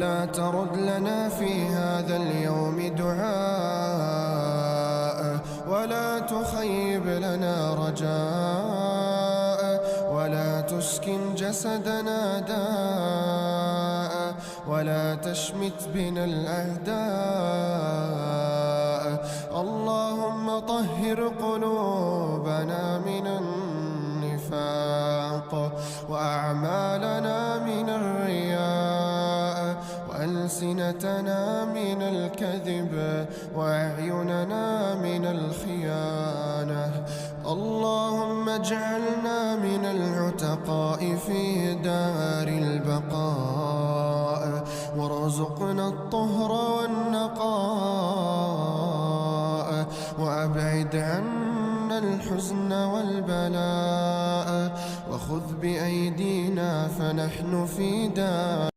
ولا ترد لنا في هذا اليوم دعاء، ولا تخيب لنا رجاء، ولا تسكن جسدنا داء، ولا تشمت بنا الأعداء. اللهم طهر قلوبنا من النفاق، وأعمالنا من الرياء، وألسنتنا من الكذب، وأعيننا من الخيانة. اللهم اجعلنا من العتقاء في دار البقاء، وارزقنا الطهر والنقاء، وأبعد عنا الحزن والبلاء، وخذ بأيدينا فنحن في دار